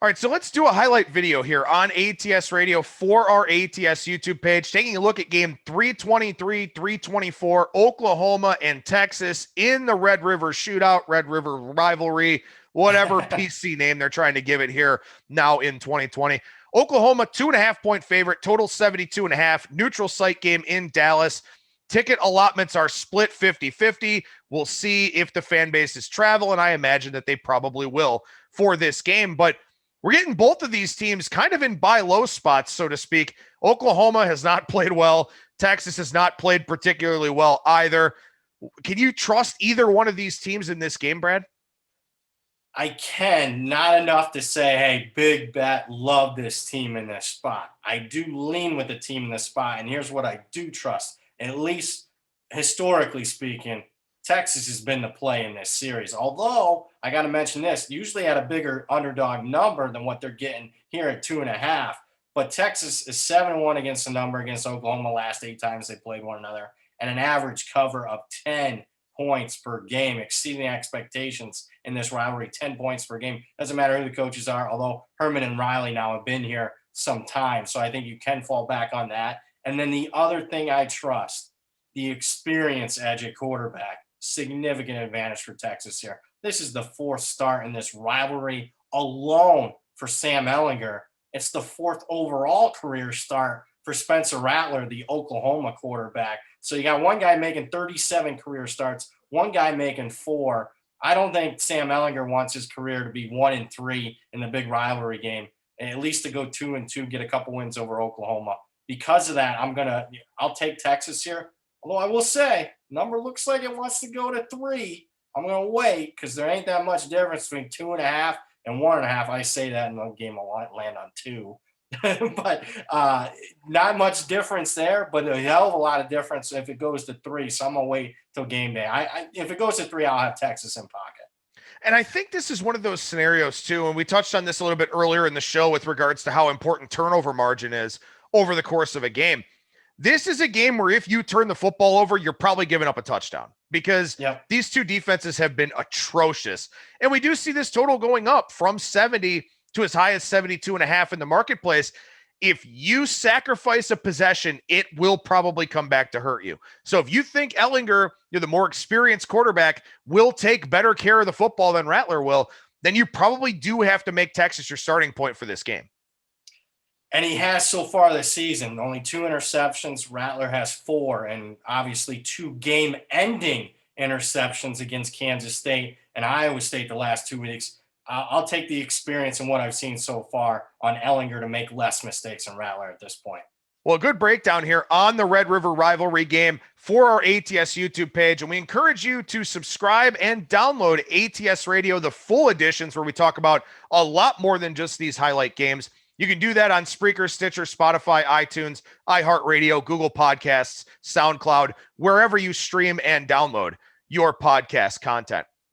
All right, so let's do a highlight video here on ATS Radio for our ATS YouTube page, taking a look at game 323, 324, Oklahoma and Texas in the Red River Shootout, Red River Rivalry, whatever PC name they're trying to give it here now in 2020. Oklahoma, 2.5-point favorite, total 72.5, neutral site game in Dallas. Ticket allotments are split 50-50. We'll see if the fan bases travel, and I imagine that they probably will for this game, but we're getting both of these teams kind of in buy low spots, so to speak. Oklahoma has not played well. Texas has not played particularly well either. Can you trust either one of these teams in this game, Brad? I can. Not enough to say, hey, big bet, love this team in this spot. I do lean with the team in this spot, and here's what I do trust. At least historically speaking, Texas has been the play in this series. Although, I got to mention this, usually at a bigger underdog number than what they're getting here at 2.5. But Texas is 7-1 against the number against Oklahoma last 8 times they played one another, and an average cover of 10 points per game, exceeding expectations in this rivalry, 10 points per game. Doesn't matter who the coaches are, although Herman and Riley now have been here some time. So I think you can fall back on that. And then the other thing I trust, the experience edge at quarterback. Significant advantage for Texas here. This is the 4th start in this rivalry alone for Sam Ehlinger. It's the 4th overall career start for Spencer Rattler, the Oklahoma quarterback. So you got one guy making 37 career starts, one guy making 4. I don't think Sam Ehlinger wants his career to be 1-3 in the big rivalry game, and at least to go 2-2, get a couple wins over Oklahoma. Because of that, I'll take Texas here. Although I will say, number looks like it wants to go to 3. I'm going to wait because there ain't that much difference between 2.5 and 1.5. I say that in the game will land on 2. But not much difference there, but a hell of a lot of difference if it goes to 3. So I'm going to wait till game day. If it goes to 3, I'll have Texas in pocket. And I think this is one of those scenarios, too, and we touched on this a little bit earlier in the show with regards to how important turnover margin is over the course of a game. This is a game where if you turn the football over, you're probably giving up a touchdown because these two defenses have been atrocious. And we do see this total going up from 70 to as high as 72.5 in the marketplace. If you sacrifice a possession, it will probably come back to hurt you. So if you think Ehlinger, you're the more experienced quarterback, will take better care of the football than Rattler will, then you probably do have to make Texas your starting point for this game. And he has so far this season, only 2 interceptions. Rattler has 4, and obviously 2 game-ending interceptions against Kansas State and Iowa State the last 2 weeks. I'll take the experience and what I've seen so far on Ehlinger to make less mistakes than Rattler at this point. Well, a good breakdown here on the Red River Rivalry game for our ATS YouTube page, and we encourage you to subscribe and download ATS Radio, the full editions where we talk about a lot more than just these highlight games. You can do that on Spreaker, Stitcher, Spotify, iTunes, iHeartRadio, Google Podcasts, SoundCloud, wherever you stream and download your podcast content.